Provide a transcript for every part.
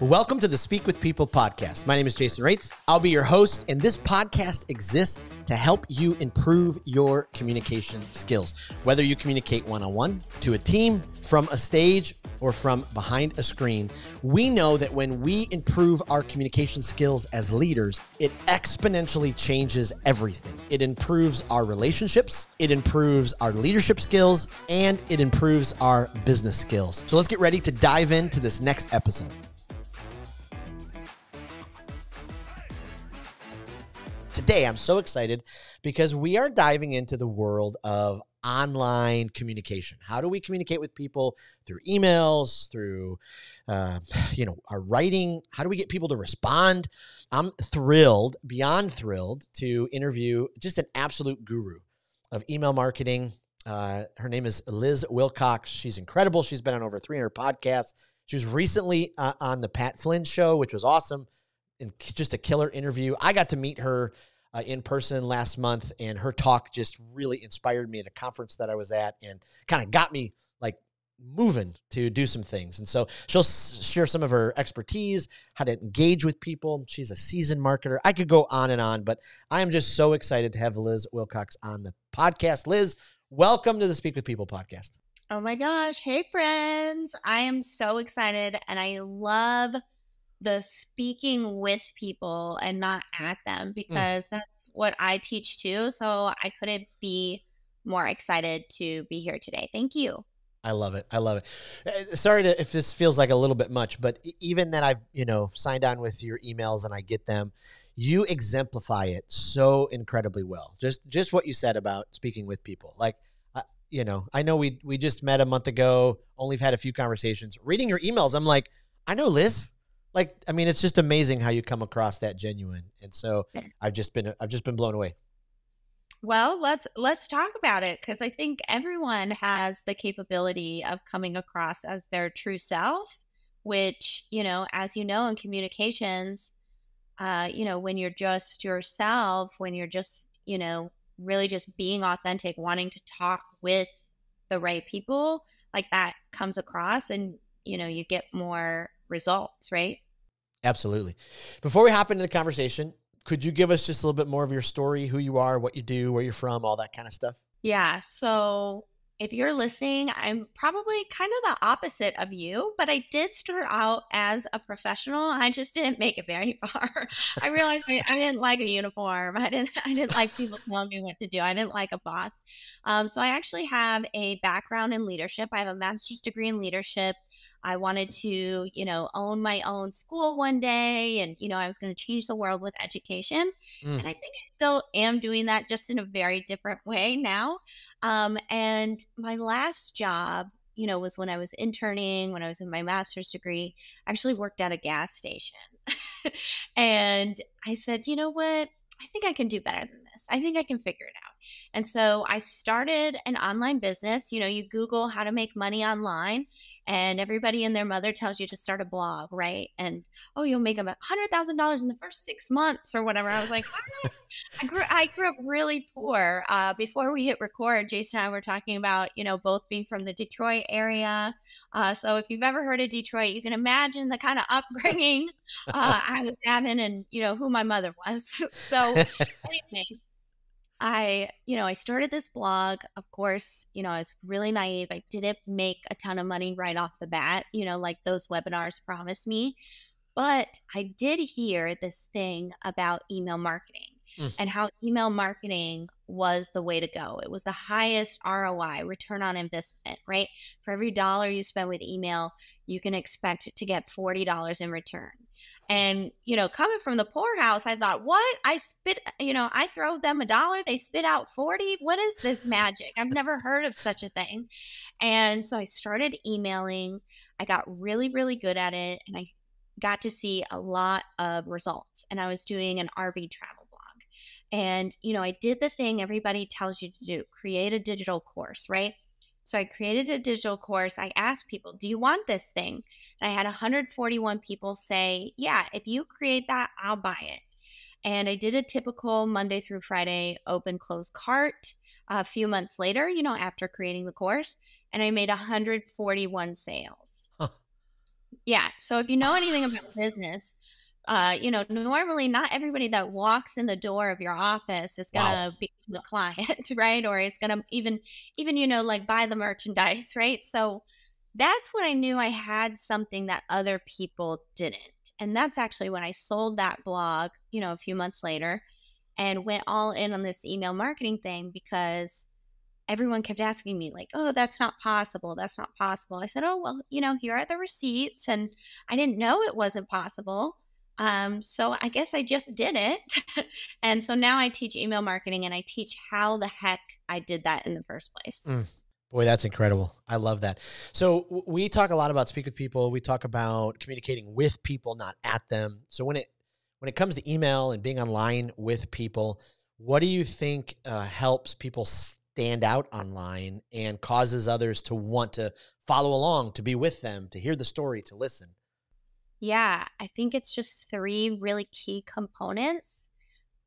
Welcome to the Speak with People podcast. My name is Jason Raitz. I'll be your host, and this podcast exists to help you improve your communication skills. Whether you communicate one-on-one, to a team, from a stage, or from behind a screen, we know that when we improve our communication skills as leaders, it exponentially changes everything. It improves our relationships, it improves our leadership skills, and it improves our business skills. So let's get ready to dive into this next episode. Today, I'm so excited because we are diving into the world of online communication. How do we communicate with people through emails, through, our writing? How do we get people to respond? I'm thrilled, beyond thrilled, to interview just an absolute guru of email marketing. Her name is Liz Wilcox. She's incredible. She's been on over 300 podcasts. She was recently on the Pat Flynn show, which was awesome. And just a killer interview. I got to meet her in person last month, and her talk just really inspired me at a conference that I was at and kind of got me like moving to do some things. And so she'll share some of her expertise, how to engage with people. She's a seasoned marketer. I could go on, but I am just so excited to have Liz Wilcox on the podcast. Liz, welcome to the Speak with People podcast. Oh my gosh. Hey, friends. I am so excited, and I love the speaking with people and not at them, because that's what I teach too. So I couldn't be more excited to be here today. Thank you. I love it. I love it. Sorry if this feels like a little bit much, but even that I've, signed on with your emails and I get them, you exemplify it so incredibly well. Just what you said about speaking with people. Like, I know we just met a month ago, only had a few conversations. Reading your emails, I'm like, I know Liz. It's just amazing how you come across that genuine. And so I've just been blown away. Well, let's talk about it, because I think everyone has the capability of coming across as their true self, which, as in communications, when you're just yourself, when you're just, really just being authentic, wanting to talk with the right people, like that comes across, and, you get more results, right? Absolutely. Before we hop into the conversation, could you give us just a little bit more of your story, who you are, what you do, where you're from, all that kind of stuff? Yeah. So if you're listening, I'm probably kind of the opposite of you, but I did start out as a professional. I just didn't make it very far. I realized I didn't like a uniform. I didn't like people telling me what to do. I didn't like a boss. So I actually have a background in leadership. I have a master's degree in leadership. I wanted to, own my own school one day, and, I was going to change the world with education. And I think I still am doing that, just in a very different way now. And my last job, was when I was interning, when I was in my master's degree. I actually worked at a gas station. And I said, you know what? I think I can do better than this. I think I can figure it out. And so I started an online business. You Google how to make money online, and everybody and their mother tells you to start a blog, right? And, you'll make about $100,000 in the first 6 months or whatever. I was like, I grew up really poor. Before we hit record, Jason and I were talking about, both being from the Detroit area. So if you've ever heard of Detroit, you can imagine the kind of upbringing I was having, and, who my mother was. So anyway, I started this blog. Of course, I was really naive. I didn't make a ton of money right off the bat, like those webinars promised me. But I did hear this thing about email marketing and how email marketing was the way to go. It was the highest ROI, return on investment, right? For every dollar you spend with email, you can expect to get $40 in return. And, coming from the poorhouse, I thought, what? I throw them $1, they spit out 40. What is this magic? I've never heard of such a thing. And so I started emailing. I got really, really good at it. And I got to see a lot of results. And I was doing an RV travel blog. And, I did the thing everybody tells you to do, create a digital course, right? So I created a digital course. I asked people, do you want this thing? And I had 141 people say, yeah, if you create that, I'll buy it. And I did a typical Monday through Friday open close cart a few months later, after creating the course, and I made 141 sales. Huh. Yeah. So if you know anything about business, normally not everybody that walks in the door of your office is Wow. gonna be the client, right? Or is gonna even like buy the merchandise, right? So that's when I knew I had something that other people didn't. And that's actually when I sold that blog, a few months later and went all in on this email marketing thing because everyone kept asking me like, "Oh, that's not possible. That's not possible." I said, "Oh, well, here are the receipts." And I didn't know it wasn't possible. So I guess I just did it. And so now I teach email marketing and I teach how the heck I did that in the first place. Mm. Boy, that's incredible. I love that. So we talk a lot about speak with people. We talk about communicating with people, not at them. So when it comes to email and being online with people, what do you think helps people stand out online and causes others to want to follow along, to be with them, to hear the story, to listen? Yeah, I think it's just three really key components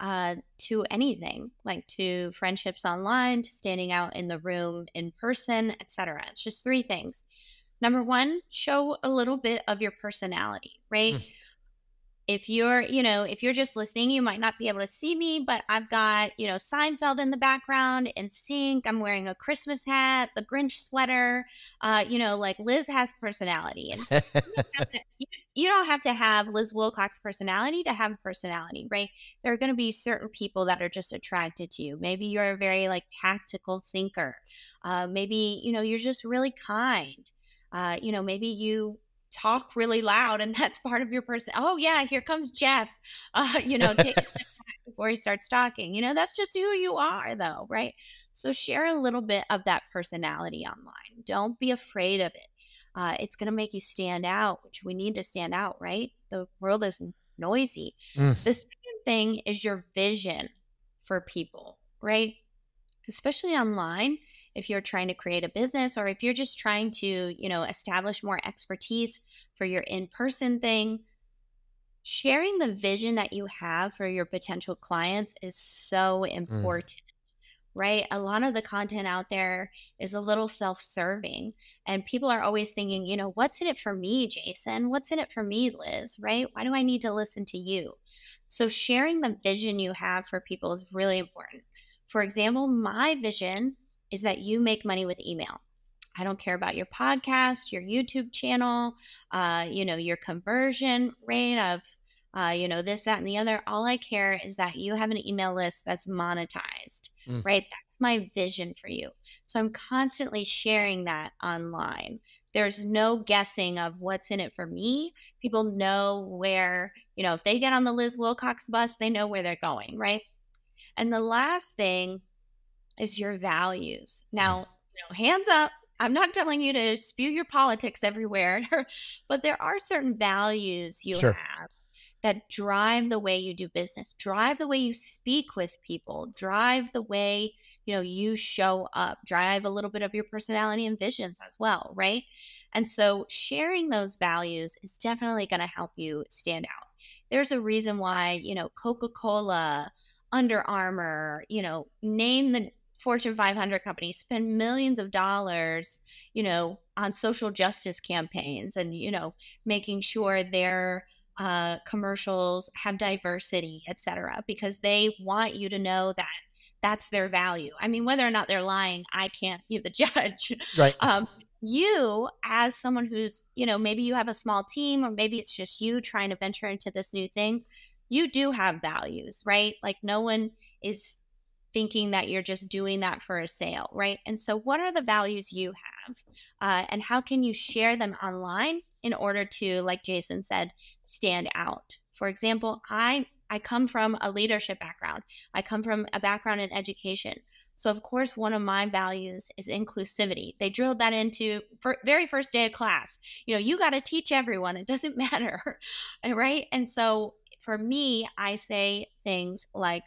to anything, like to friendships online, to standing out in the room in person, etc. It's just three things. Number one, show a little bit of your personality, right? Mm. If you're just listening, you might not be able to see me, but I've got, Seinfeld in the background in sync. I'm wearing a Christmas hat, the Grinch sweater. Like Liz has personality, and you don't have to, you don't have to have Liz Wilcox personality to have personality, right? There are going to be certain people that are just attracted to you. Maybe you're a very like tactical thinker. Maybe, you're just really kind. Maybe you talk really loud and that's part of your person. Oh yeah, here comes Jeff. Take a step back before he starts talking. That's just who you are though, right? So share a little bit of that personality online. Don't be afraid of it. It's going to make you stand out, which we need to stand out, right? The world is noisy. Mm. The second thing is your vision for people, right? Especially online, if you're trying to create a business or if you're just trying to, establish more expertise for your in-person thing, sharing the vision that you have for your potential clients is so Mm. important, right? A lot of the content out there is a little self-serving and people are always thinking, what's in it for me, Jason? What's in it for me, Liz, right? Why do I need to listen to you? So sharing the vision you have for people is really important. For example, my vision is that you make money with email. I don't care about your podcast, your YouTube channel, your conversion rate of, this, that, and the other. All I care is that you have an email list that's monetized, Mm. right? That's my vision for you. So I'm constantly sharing that online. There's no guessing of what's in it for me. People know where, if they get on the Liz Wilcox bus, they know where they're going, right? And the last thing is your values. Mm. Now, hands up, I'm not telling you to spew your politics everywhere, but there are certain values you Sure. have that drive the way you do business, drive the way you speak with people, drive the way, you show up, drive a little bit of your personality and visions as well, right? And so sharing those values is definitely going to help you stand out. There's a reason why, Coca-Cola, Under Armour, name the Fortune 500 companies spend millions of dollars, on social justice campaigns and, making sure their commercials have diversity, et cetera, because they want you to know that that's their value. I mean, whether or not they're lying, I can't be the judge. Right. You, as someone who's, maybe you have a small team or maybe it's just you trying to venture into this new thing, you do have values, right? Like no one is thinking that you're just doing that for a sale, right? And so what are the values you have? And how can you share them online in order to, like Jason said, stand out? For example, I come from a leadership background. I come from a background in education. So of course, one of my values is inclusivity. They drilled that into very first day of class. You got to teach everyone. It doesn't matter, right? And so for me, I say things like,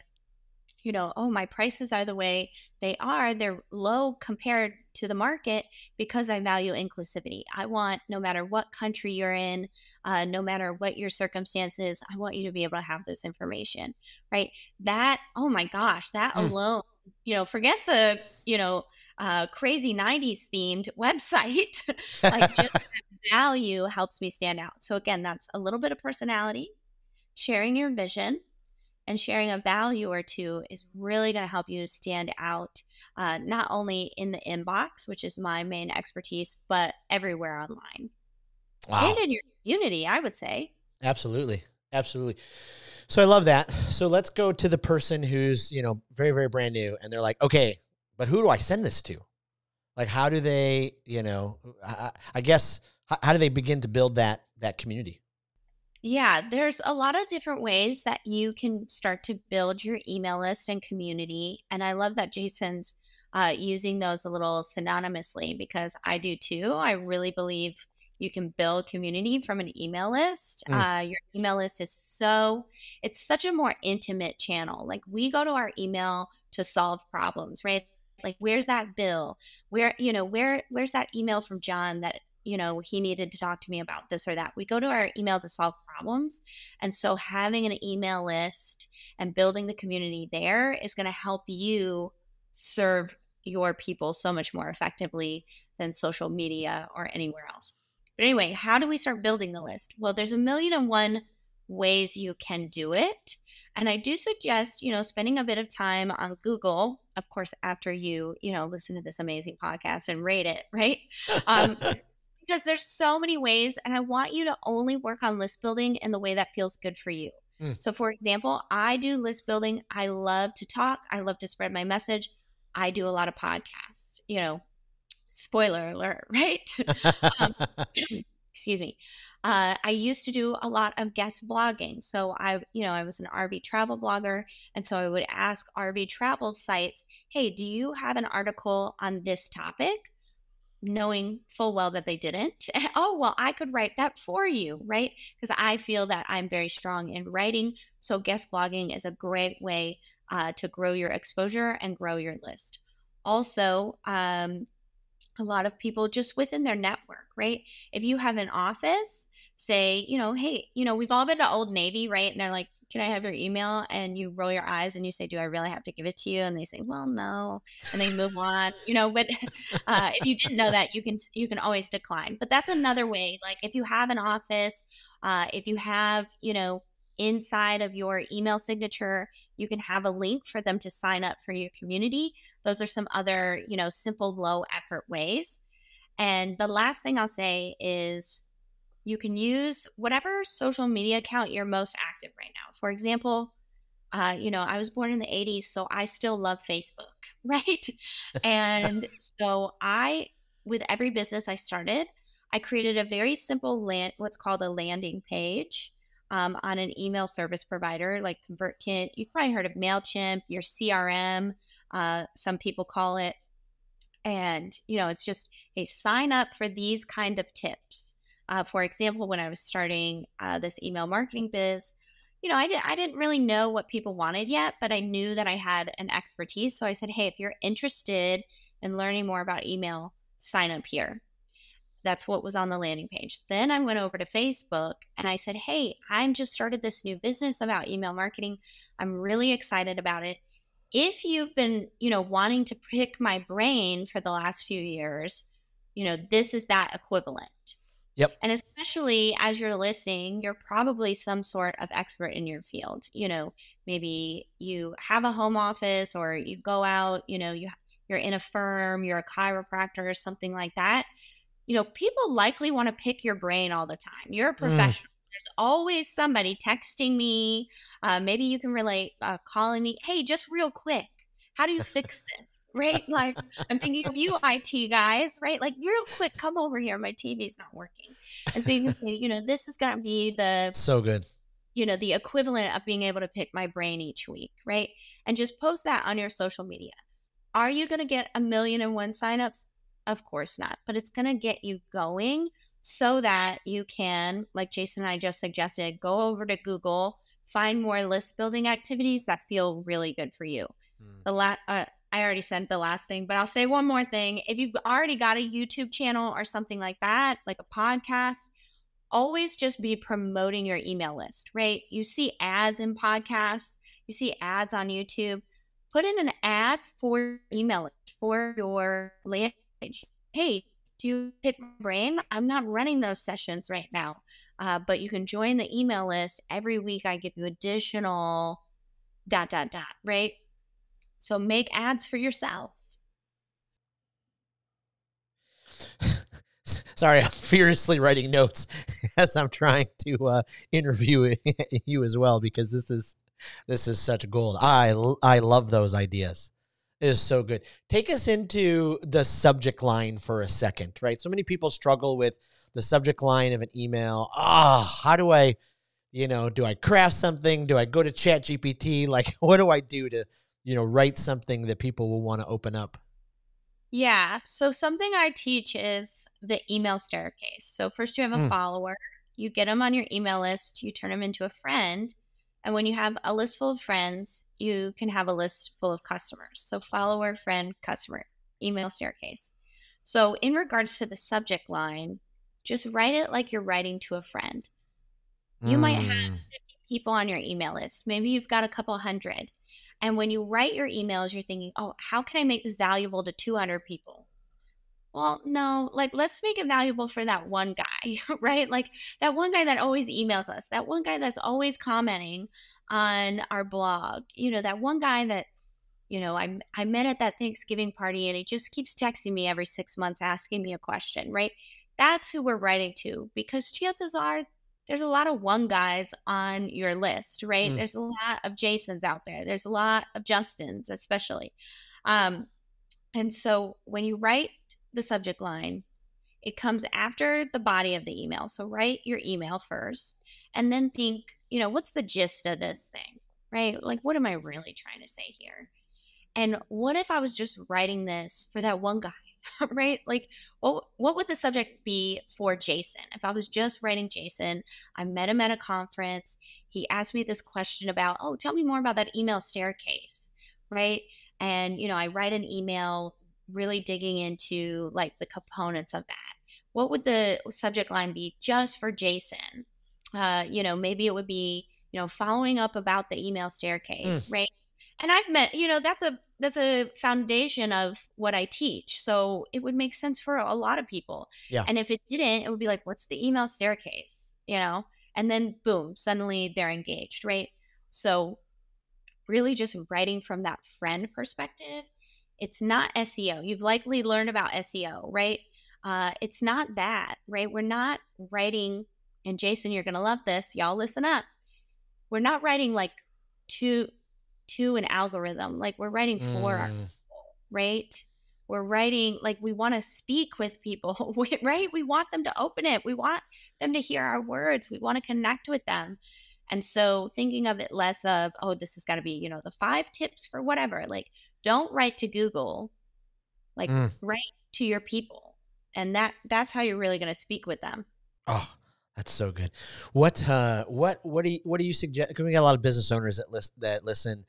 oh, my prices are the way they are. They're low compared to the market because I value inclusivity. I want, no matter what country you're in, no matter what your circumstances, I want you to be able to have this information, right? That, oh my gosh, that Mm. alone, forget the, crazy 90s themed website. Like just that value helps me stand out. So again, that's a little bit of personality, sharing your vision, and sharing a value or two is really going to help you stand out, not only in the inbox, which is my main expertise, but everywhere online and Wow. in your community, I would say. Absolutely. Absolutely. So I love that. So let's go to the person who's, very, very brand new and they're like, okay, but who do I send this to? Like, how do they, I guess, how do they begin to build that community? Yeah, there's a lot of different ways that you can start to build your email list and community. And I love that Jason's using those a little synonymously because I do too. I really believe you can build community from an email list. Your email list it's such a more intimate channel. Like we go to our email to solve problems, right? Like where's that bill? Where's that email from John that he needed to talk to me about this or that. We go to our email to solve problems. And so having an email list and building the community there is going to help you serve your people so much more effectively than social media or anywhere else. But anyway, how do we start building the list? Well, there's 1,000,001 ways you can do it. And I do suggest, spending a bit of time on Google, of course, after you, listen to this amazing podcast and rate it, right? Because there's so many ways, and I want you to only work on list building in the way that feels good for you. So for example, I do list building. I love to talk. I love to spread my message. I do a lot of podcasts, spoiler alert, right? Excuse me. I used to do a lot of guest blogging. So I was an RV travel blogger. And so I would ask RV travel sites, hey, do you have an article on this topic? Knowing full well that they didn't. Oh, well, I could write that for you, right? Because I feel that I'm very strong in writing. So guest blogging is a great way to grow your exposure and grow your list. Also, a lot of people just within their network, right? If you have an office, say, hey, we've all been to Old Navy, right? And they're like, can I have your email? And you roll your eyes and you say, do I really have to give it to you? And they say, well, no. And they move on, but if you didn't know that, you can always decline. But that's another way. Like if you have an office, if you have, inside of your email signature, you can have a link for them to sign up for your community. Those are some other, simple, low effort ways. And the last thing I'll say is, you can use whatever social media account you're most active right now. For example, I was born in the 80s, so I still love Facebook, right? And so with every business I started, I created a very simple what's called a landing page on an email service provider like ConvertKit. You've probably heard of MailChimp, your CRM, some people call it. And, it's just a sign up for these kind of tips. For example, when I was starting this email marketing biz, I didn't really know what people wanted yet, but I knew that I had an expertise. So I said, hey, if you're interested in learning more about email, sign up here. That's what was on the landing page. Then I went over to Facebook and I said, hey, I just started this new business about email marketing. I'm really excited about it. If you've been, wanting to pick my brain for the last few years, this is that equivalent. Yep. And especially as you're listening, you're probably some sort of expert in your field. Maybe you have a home office or you go out, you're in a firm, you're a chiropractor or something like that. People likely want to pick your brain all the time. You're a professional. There's always somebody texting me. Maybe you can relate, calling me. Hey, just real quick, how do you fix this? Right? Like I'm thinking of you IT guys, right? Like real quick, come over here. My TV's not working. And so you can say, this is going to be so good, the equivalent of being able to pick my brain each week, right? And just post that on your social media. Are you going to get 1,000,001 signups? Of course not, but it's going to get you going so that you can, like Jason and I just suggested, go over to Google, find more list building activities that feel really good for you. I already said the last thing, but I'll say one more thing. If you've already got a YouTube channel or something like that, like a podcast, always just be promoting your email list, right? You see ads in podcasts, you see ads on YouTube. put in an ad for your email list, for your landing page. Hey, do you pick my brain? I'm not running those sessions right now, but you can join the email list. Every week I give you additional ... right? So make ads for yourself. Sorry, I'm furiously writing notes as I'm trying to interview you as well, because this is such gold. I love those ideas. It is so good. Take us into the subject line for a second, right? So many people struggle with the subject line of an email. How do I, do I craft something? Do I go to ChatGPT? Like, what do I do to, write something that people will want to open up? Yeah. So something I teach is the email staircase. So first you have a follower, you get them on your email list, you turn them into a friend. And when you have a list full of friends, you can have a list full of customers. So follower, friend, customer, email staircase. So in regards to the subject line, just write it like you're writing to a friend. You might have 50 people on your email list. Maybe you've got a couple hundred. And when you write your emails, you're thinking, oh, how can I make this valuable to 200 people? Well, no, like let's make it valuable for that one guy, right? Like that one guy that always emails us, that one guy that's always commenting on our blog, that one guy that, I met at that Thanksgiving party and he just keeps texting me every 6 months asking me a question, right? That's who we're writing to, because chances are there's a lot of one guys on your list, right? There's a lot of Jasons out there. There's a lot of Justins, especially. And so when you write the subject line, it comes after the body of the email. So write your email first and then think, what's the gist of this thing, right? Like, what am I really trying to say here? And what if I was just writing this for that one guy? Right? Like, what would the subject be for Jason? If I was just writing Jason, I met him at a conference. He asked me this question about, oh, tell me more about that email staircase, right? And, I write an email really digging into like the components of that. What would the subject line be just for Jason? Maybe it would be, following up about the email staircase, right? And I've met, that's a foundation of what I teach. So it would make sense for a lot of people. Yeah. And if it didn't, it would be like, what's the email staircase? And then boom, suddenly they're engaged, right? So really just writing from that friend perspective. It's not SEO. You've likely learned about SEO, right? It's not that, right? We're not writing, and Jason, you're going to love this. Y'all listen up. We're not writing like to an algorithm. Like we're writing for our people, right? We're writing like we want to speak with people, right? We want them to open it. We want them to hear our words. We want to connect with them. And so thinking of it less of, oh, this has got to be, the 5 tips for whatever. Like, don't write to Google, like write to your people. And that's how you're really going to speak with them. Oh, that's so good. What do you suggest? Because we got a lot of business owners that listen,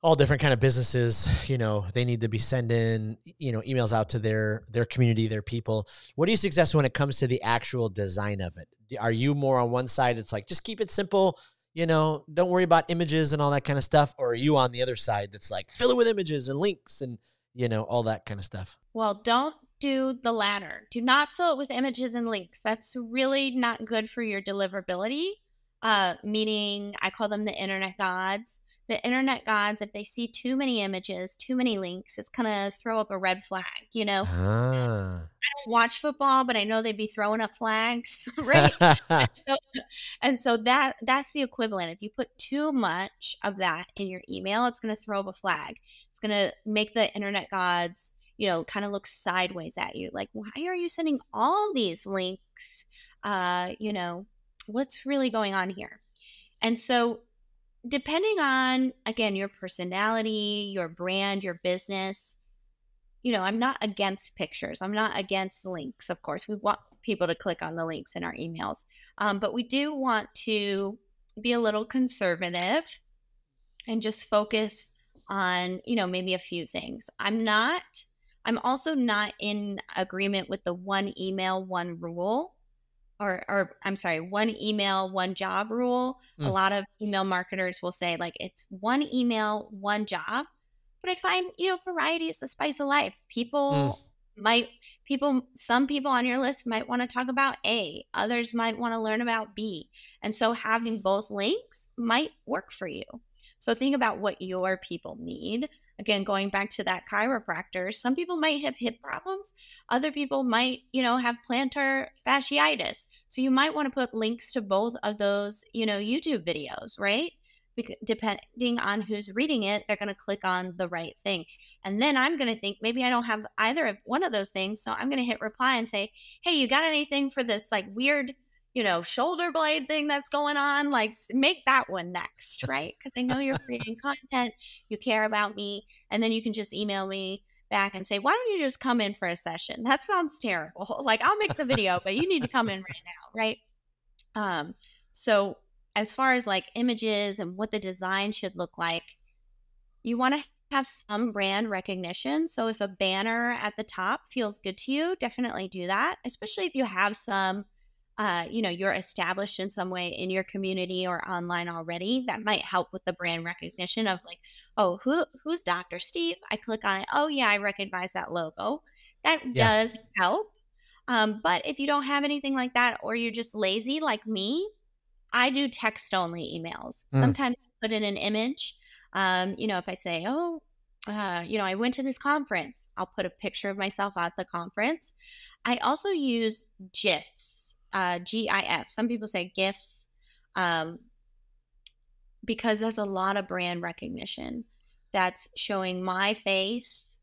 all different kind of businesses. They need to be sending, emails out to their community, their people. What do you suggest when it comes to the actual design of it? Are you more on one side? It's like, just keep it simple, don't worry about images and all that kind of stuff. Or are you on the other side that's like, fill it with images and links and, all that kind of stuff? Well, don't do the latter. Do not fill it with images and links. That's really not good for your deliverability. Meaning I call them the internet gods. The internet gods, if they see too many images, too many links, it's going to throw up a red flag, I don't watch football, but I know they'd be throwing up flags, right? and so that's the equivalent. If you put too much of that in your email, it's going to throw up a flag. It's going to make the internet gods, kind of look sideways at you. Like, why are you sending all these links? What's really going on here? And so depending on, again, your personality, your brand, your business, I'm not against pictures. I'm not against links. Of course, we want people to click on the links in our emails. But we do want to be a little conservative and just focus on, maybe a few things. I'm also not in agreement with the one email, one rule. Or I'm sorry, one email, one job rule. A lot of email marketers will say like it's one email, one job. But I find, variety is the spice of life. Mm. Some people on your list might want to talk about A, others might want to learn about B. And so having both links might work for you. So think about what your people need. Again, going back to that chiropractor, some people might have hip problems. Other people might, have plantar fasciitis. So you might want to put links to both of those, YouTube videos, right? Because depending on who's reading it, they're going to click on the right thing. And then I'm going to think maybe I don't have either of one of those things. So I'm going to hit reply and say, hey, you got anything for this like weird, shoulder blade thing that's going on? Like make that one next, right? Because I know you're creating content, you care about me. And then you can just email me back and say, why don't you just come in for a session? That sounds terrible. Like I'll make the video, but you need to come in right now, right? So as far as like images and what the design should look like, you want to have some brand recognition. So if a banner at the top feels good to you, definitely do that, especially if you have some, you're established in some way in your community or online already. That might help with the brand recognition of like, oh, who's Dr. Steve? I click on it. Oh yeah, I recognize that logo. That does help. But if you don't have anything like that, or you're just lazy like me, I do text only emails. Sometimes I put in an image. If I say, I went to this conference, I'll put a picture of myself at the conference. I also use GIFs, GIF. Some people say GIFs, because there's a lot of brand recognition that's showing my face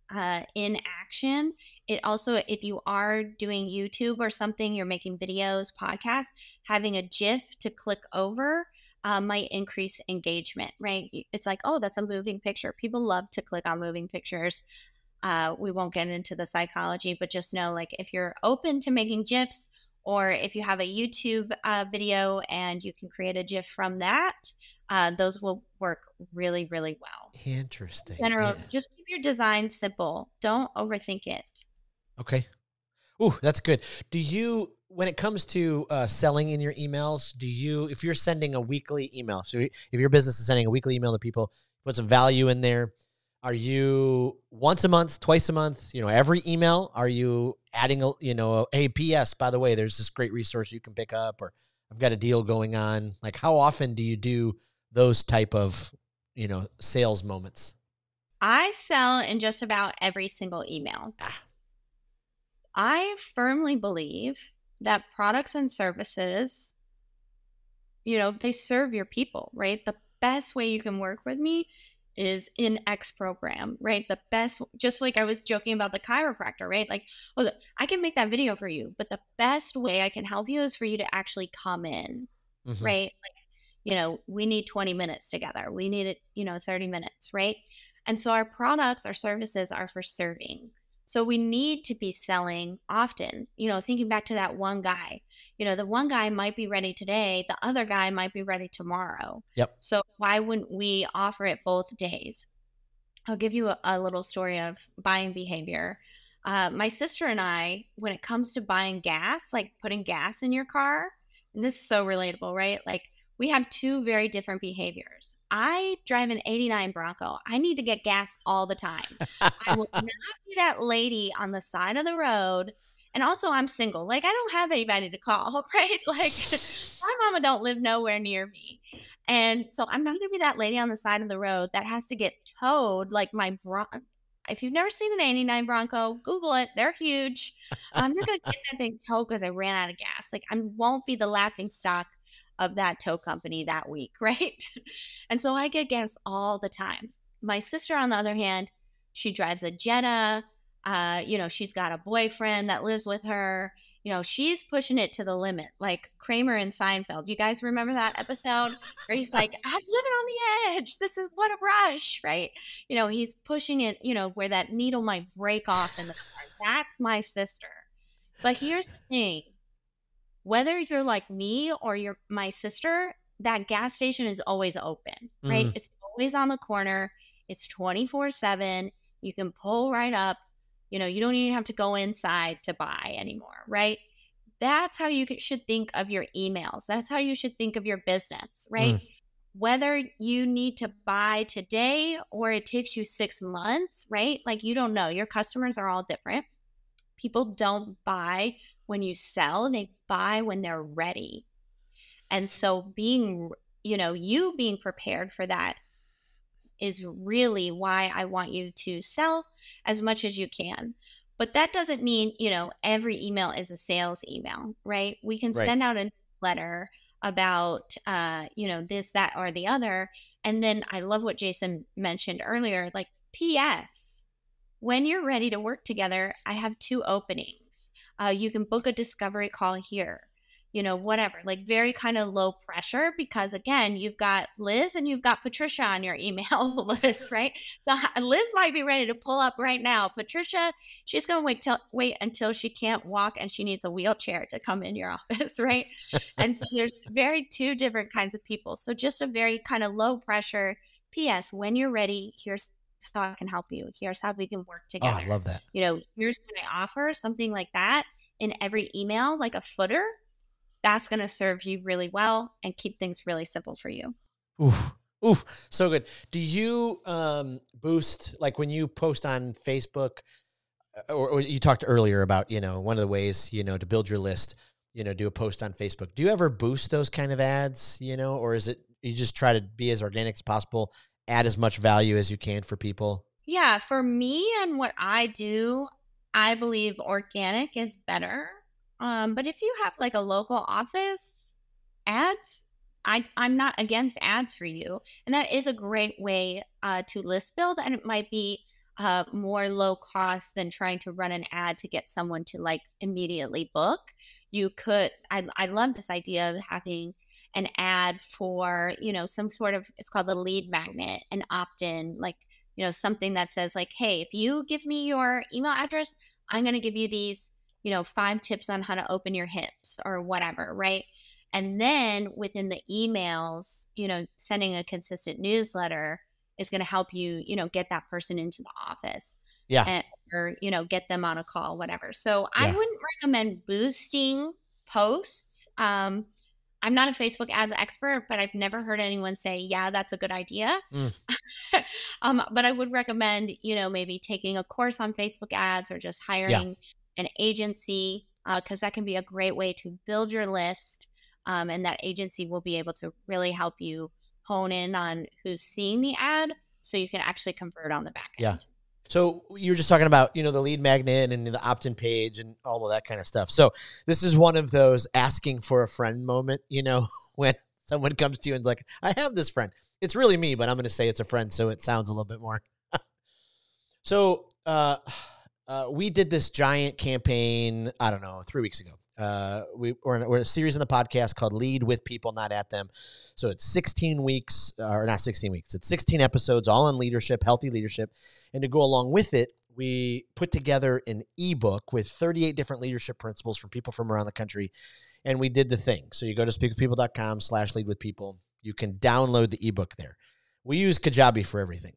in action. It also, if you are doing YouTube or something, you're making videos, podcasts, having a GIF to click over might increase engagement, right? It's like, oh, that's a moving picture. People love to click on moving pictures. We won't get into the psychology, but just know, like, if you're open to making GIFs, or if you have a YouTube video and you can create a GIF from that, those will work really, really well. Interesting. In general, just keep your design simple. Don't overthink it. Okay. Ooh, that's good. When it comes to selling in your emails, if you're sending a weekly email, so if your business is sending a weekly email to people, put some value in there, are you once a month, twice a month, every email? Are you adding hey, PS, by the way, there's this great resource you can pick up, or I've got a deal going on? Like, how often do you do those type of, sales moments? I sell in just about every single email. I firmly believe that products and services, they serve your people, right? The best way you can work with me is in X program, right? The best, just like I was joking about the chiropractor, right? Like, oh, I can make that video for you, but the best way I can help you is for you to actually come in, right? Like, we need 20 minutes together. We need it, 30 minutes, right? And so our products, our services are for serving. So we need to be selling often, thinking back to that one guy, the one guy might be ready today. The other guy might be ready tomorrow. Yep. So why wouldn't we offer it both days? I'll give you a little story of buying behavior. My sister and I, when it comes to buying gas, like putting gas in your car, and this is so relatable, right? Like, we have two very different behaviors. I drive an 89 Bronco. I need to get gas all the time. I will not be that lady on the side of the road. And also, I'm single. Like, I don't have anybody to call, right? Like, my mama don't live nowhere near me. And so I'm not going to be that lady on the side of the road that has to get towed like my Bronco. If you've never seen an 89 Bronco, Google it. They're huge. I'm not going to get that thing towed because I ran out of gas. Like, I won't be the laughing stock of that tow company that week, right? And so I get gas all the time. My sister, on the other hand, she drives a Jetta. She's got a boyfriend that lives with her. She's pushing it to the limit, like Kramer and Seinfeld. You guys remember that episode where he's like, I'm living on the edge. This is what a rush, right? He's pushing it, where that needle might break off in the car. That's my sister. But here's the thing. Whether you're like me or you're my sister, that gas station is always open, right? It's always on the corner. It's 24/7. You can pull right up. You don't even have to go inside to buy anymore, right? That's how you should think of your emails. That's how you should think of your business, right? whether you need to buy today or it takes you 6 months, right? Like, you don't know. Your customers are all different. People don't buy when you sell, they buy when they're ready. And so being, you being prepared for that is really why I want you to sell as much as you can. But that doesn't mean, every email is a sales email, right? We can Right. send out a newsletter about, this, that, or the other. And then I love what Jason mentioned earlier, like, P.S. when you're ready to work together, I have 2 openings. You can book a discovery call here. Whatever, like, very kind of low pressure, because again, you've got Liz and you've got Patricia on your email list, right? So Liz might be ready to pull up right now. Patricia, she's going to wait until she can't walk and she needs a wheelchair to come in your office, right? And so there's very 2 different kinds of people. So just a very kind of low pressure, P.S. when you're ready, here's how I can help you. Here's how we can work together. Oh, I love that. Here's what I offer, something like that in every email, like a footer. That's going to serve you really well and keep things really simple for you. Oof. So good. Do you boost, like when you post on Facebook, or you talked earlier about, one of the ways, to build your list, do a post on Facebook. Do you ever boost those kind of ads, or is it you just try to be as organic as possible, add as much value as you can for people? Yeah, for me and what I do, I believe organic is better. But if you have like a local office, ads, I'm not against ads for you. And that is a great way to list build. And it might be more low cost than trying to run an ad to get someone to like immediately book. You could, I love this idea of having an ad for, some sort of, it's called the lead magnet, an opt-in, like, something that says like, hey, if you give me your email address, I'm going to give you these 5 tips on how to open your hips or whatever, right? And then within the emails, sending a consistent newsletter is going to help you, get that person into the office. Yeah. Or, get them on a call, whatever. So I wouldn't recommend boosting posts. I'm not a Facebook ads expert, but I've never heard anyone say, yeah, that's a good idea. But I would recommend, maybe taking a course on Facebook ads or just hiring an agency, because that can be a great way to build your list. And that agency will be able to really help you hone in on who's seeing the ad so you can actually convert on the back end. Yeah. So you're just talking about, the lead magnet and the opt-in page and all of that kind of stuff. So this is one of those asking for a friend moment, when someone comes to you and's like, I have this friend. It's really me, but I'm going to say it's a friend, so it sounds a little bit more. So we did this giant campaign, I don't know, 3 weeks ago. We're a series in the podcast called Lead with People, Not at Them. So it's 16 weeks, or not 16 weeks. It's 16 episodes, all on leadership, healthy leadership. And to go along with it, we put together an ebook with 38 different leadership principles from people from around the country. And we did the thing. So you go to speakwithpeople.com/leadwithpeople. You can download the ebook there. We use Kajabi for everything.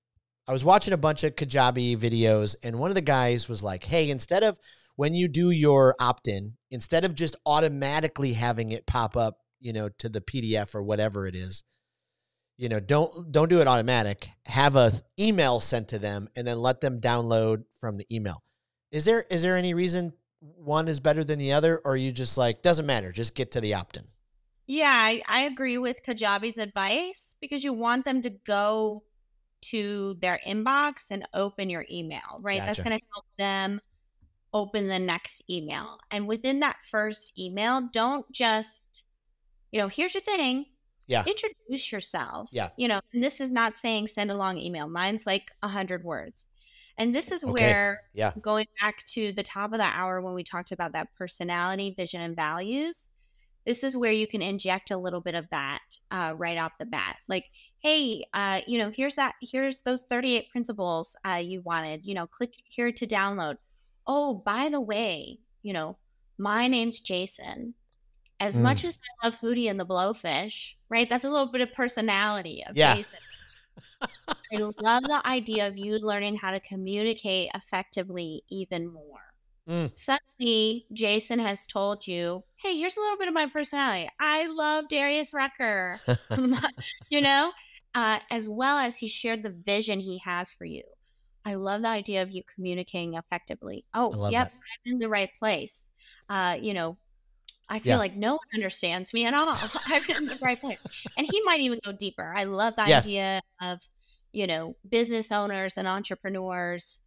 I was watching a bunch of Kajabi videos, and one of the guys was like, hey, instead of when you do your opt-in, instead of just automatically having it pop up, to the PDF or whatever it is, don't do it automatic. Have a email sent to them and then let them download from the email. Is there any reason one is better than the other, or are you just like, doesn't matter, just get to the opt-in? Yeah, I agree with Kajabi's advice, because you want them to go to their inbox and open your email, right? Gotcha. That's going to help them open the next email. And within that first email, don't just, here's your thing. Yeah. Introduce yourself. Yeah. And this is not saying send a long email. Mine's like 100 words. And this is where, going back to the top of the hour when we talked about that personality, vision, and values, this is where you can inject a little bit of that right off the bat. Like, hey, here's those 38 principles you wanted, click here to download. Oh, by the way, my name's Jason. As much as I love Hootie and the Blowfish, right? That's a little bit of personality of Jason. I love the idea of you learning how to communicate effectively even more. Suddenly, Jason has told you, hey, here's a little bit of my personality. I love Darius Rucker, you know, as well as he shared the vision he has for you. I love the idea of you communicating effectively. I Oh, love yep, that. I'm in the right place. You know, I feel Yeah. like no one understands me at all. I'm in the right place. And he might even go deeper. I love the Yes. idea of, business owners and entrepreneurs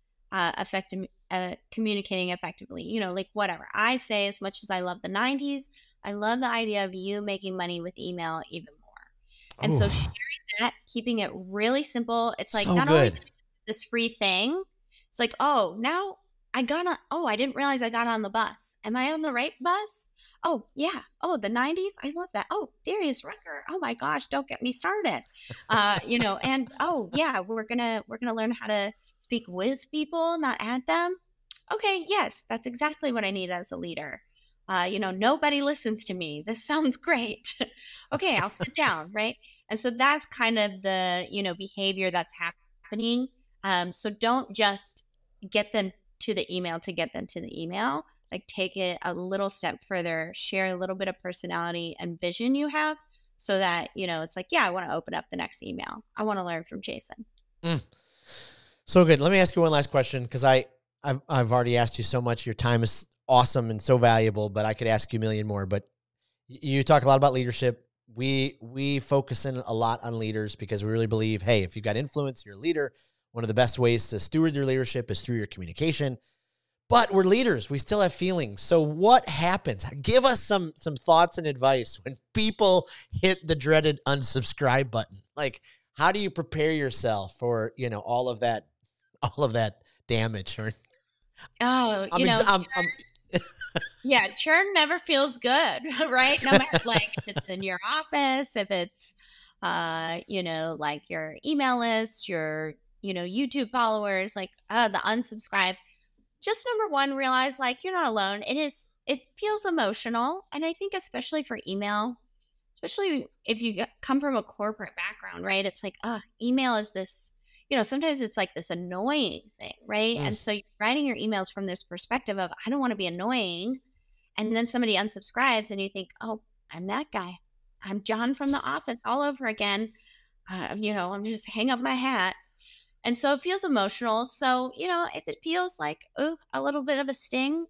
communicating effectively, like whatever. I say, as much as I love the 90s, I love the idea of you making money with email even more. And so Oh, sharing that, keeping it really simple, it's like so not only good. this free thing, it's like, oh, now I didn't realize I got on the bus. Am I on the right bus? Oh, yeah. Oh, the 90s. I love that. Oh, Darius Rucker. Oh my gosh, don't get me started. And oh yeah, we're gonna learn how to speak with people, not at them. Okay, yes, that's exactly what I need as a leader. Nobody listens to me. This sounds great. Okay, I'll sit down, right? And so that's kind of the, behavior that's happening. So don't just get them to the email to get them to the email. Like take it a little step further, share a little bit of personality and vision you have so that, it's like, yeah, I want to open up the next email. I want to learn from Jason. Mm. So good. Let me ask you one last question because I've already asked you so much. Your time is awesome and so valuable, but I could ask you a million more. But you talk a lot about leadership. We focus in a lot on leaders because we really believe, hey, if you've got influence, you're a leader. One of the best ways to steward your leadership is through your communication. But we're leaders. We still have feelings. So what happens? Give us some thoughts and advice when people hit the dreaded unsubscribe button. Like, how do you prepare yourself for, all of that damage? Or Oh, yeah, churn never feels good, right? No matter like if it's in your office, if it's like your email list, your, YouTube followers, like the unsubscribe. Just number one, realize like you're not alone. It feels emotional. And I think especially for email, especially if you come from a corporate background, right? It's like, email is this, sometimes it's like this annoying thing, right? Mm. And so you're writing your emails from this perspective of, I don't want to be annoying. And then somebody unsubscribes and you think, oh, I'm that guy. I'm John from the office all over again. I'm just hang up my hat. And so it feels emotional. So, if it feels like a little bit of a sting,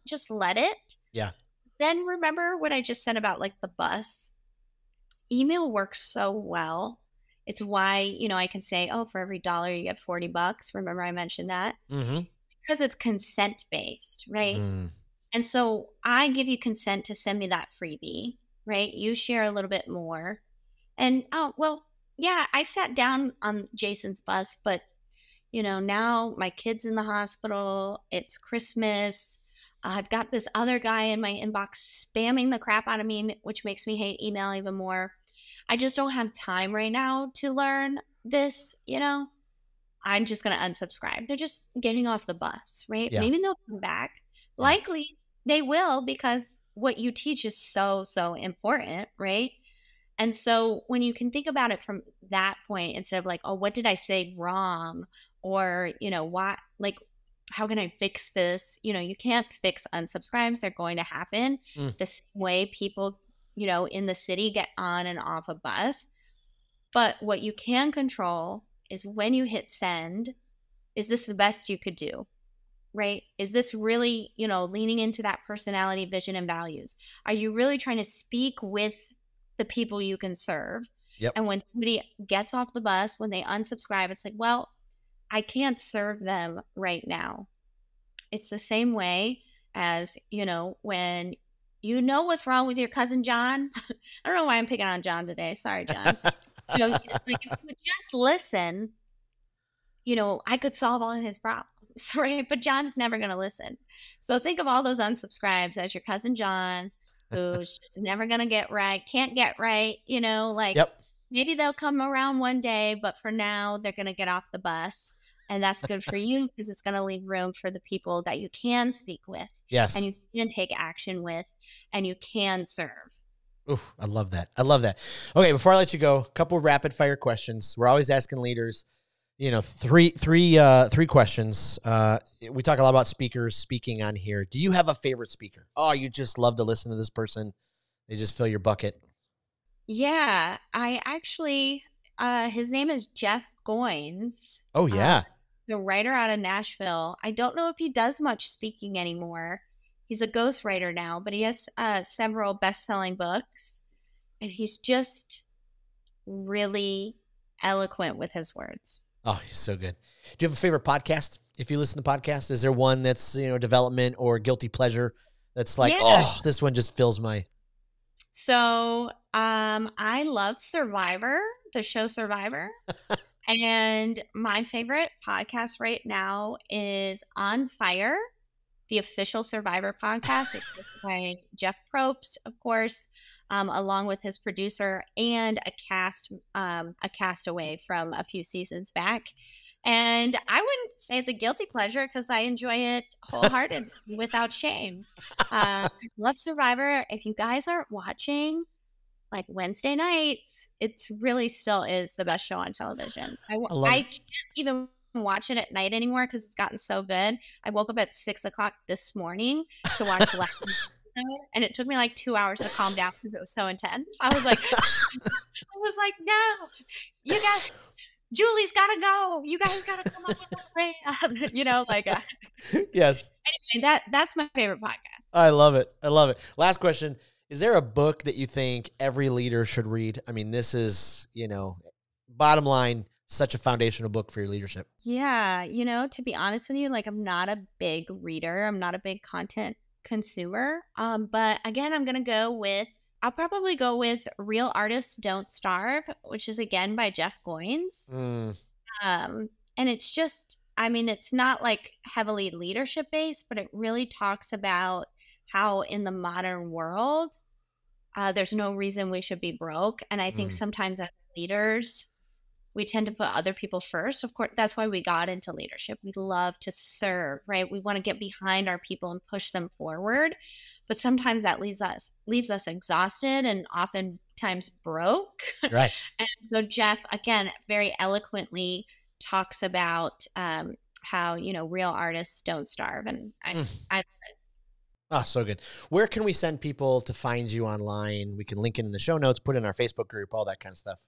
just let it. Yeah. Then remember what I just said about like the bus. Email works so well. It's why, I can say, oh, for every dollar you get $40. Remember I mentioned that? Mm-hmm. Because it's consent based, right? Mm. And so I give you consent to send me that freebie, right? You share a little bit more. And oh, well, yeah, I sat down on Jason's bus, but now my kid's in the hospital. It's Christmas. I've got this other guy in my inbox spamming the crap out of me, which makes me hate email even more. I just don't have time right now to learn this, I'm just going to unsubscribe. They're just getting off the bus, right? Yeah. Maybe they'll come back. Yeah. Likely they will because what you teach is so, so important, right? And so when you can think about it from that point, instead of like, oh, what did I say wrong? Or, why, like, how can I fix this? You can't fix unsubscribes. They're going to happen the same way people, in the city get on and off a bus. But what you can control is when you hit send, is this the best you could do? Right? Is this really, leaning into that personality, vision, and values? Are you really trying to speak with the people you can serve? Yep. And when somebody gets off the bus, when they unsubscribe, it's like, well, I can't serve them right now. It's the same way as, when what's wrong with your cousin John. I don't know why I'm picking on John today. Sorry, John. Like if you would just listen, I could solve all of his problems, right? But John's never going to listen. So think of all those unsubscribes as your cousin John, who's just never going to can't get right, Yep. Maybe they'll come around one day, but for now they're going to get off the bus. And that's good for you because it's going to leave room for the people that you can speak with. Yes. And you can take action with and you can serve. Oof, I love that. Okay, before I let you go, a couple rapid fire questions. We're always asking leaders, Three questions. We talk a lot about speakers speaking on here. Do you have a favorite speaker? Oh, you just love to listen to this person. They just fill your bucket. Yeah, I actually, his name is Jeff Goins. Oh, yeah. The writer out of Nashville. I don't know if he does much speaking anymore. He's a ghostwriter now, but he has several best-selling books, and he's just really eloquent with his words. Oh, he's so good. Do you have a favorite podcast? If you listen to podcasts, is there one that's, development or guilty pleasure that's like, oh, this one just fills my... So I love Survivor, the show Survivor. And my favorite podcast right now is On Fire, the official Survivor podcast. It's by Jeff Probst, of course, along with his producer and a castaway from a few seasons back. And I wouldn't say it's a guilty pleasure because I enjoy it wholeheartedly without shame. I love Survivor. If you guys aren't watching, like Wednesday nights, it really still is the best show on television. I can't even watch it at night anymore because it's gotten so good. I woke up at 6 o'clock this morning to watch last episode, and it took me like 2 hours to calm down because it was so intense. I was like, no, you guys, Julie's got to go. You guys got to come up with a plan. Yes. Anyway, that's my favorite podcast. I love it. Last question. Is there a book that you think every leader should read? I mean, this is, bottom line, such a foundational book for your leadership. Yeah. To be honest with you, I'm not a big reader. I'm not a big content consumer. But again, I'll probably go with Real Artists Don't Starve, which is again by Jeff Goins. And it's just, it's not heavily leadership based, but it really talks about how in the modern world, there's no reason we should be broke. And I think sometimes as leaders, we tend to put other people first. Of course, that's why we got into leadership. We love to serve, right? We want to get behind our people and push them forward. But sometimes that leaves us exhausted and oftentimes broke. Right. And so Jeff, again, very eloquently talks about how, real artists don't starve. And I love it. Oh, so good. Where can we send people to find you online? We can link it in the show notes, put it in our Facebook group, all that kind of stuff.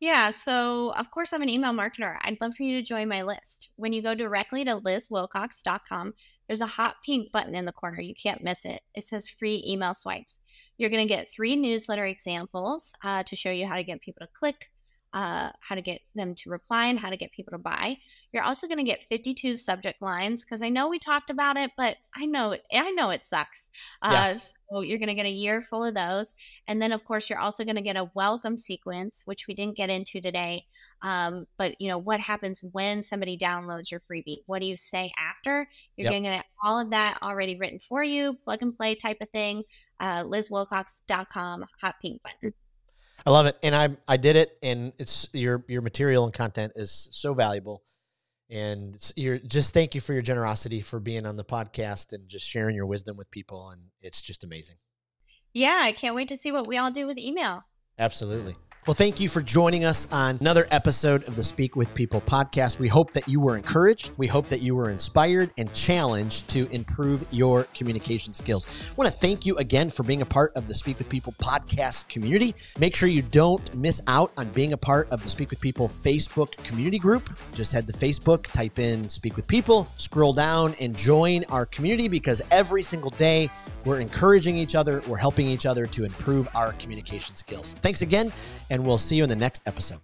Yeah, so of course I'm an email marketer. I'd love for you to join my list. When you go directly to lizwilcox.com, there's a hot pink button in the corner. You can't miss it. It says free email swipes. You're going to get 3 newsletter examples to show you how to get people to click, how to get them to reply, and how to get people to buy. You're also going to get 52 subject lines because I know we talked about it, but I know it sucks. So you're going to get a year full of those. And then, of course, you're also going to get a welcome sequence, which we didn't get into today. But, what happens when somebody downloads your freebie? What do you say after? You're going to get all of that already written for you, plug and play type of thing. LizWilcox.com, hot pink button. I love it. And I did it, and it's your material and content is so valuable. And thank you for your generosity for being on the podcast and just sharing your wisdom with people. And it's just amazing. Yeah, I can't wait to see what we all do with email. Absolutely. Well, thank you for joining us on another episode of the Speak with People podcast. We hope that you were encouraged. We hope that you were inspired and challenged to improve your communication skills. I want to thank you again for being a part of the Speak with People podcast community. Make sure you don't miss out on being a part of the Speak with People Facebook community group. Just head to Facebook, type in Speak with People, scroll down and join our community because every single day we're encouraging each other, we're helping each other to improve our communication skills. Thanks again, and we'll see you in the next episode.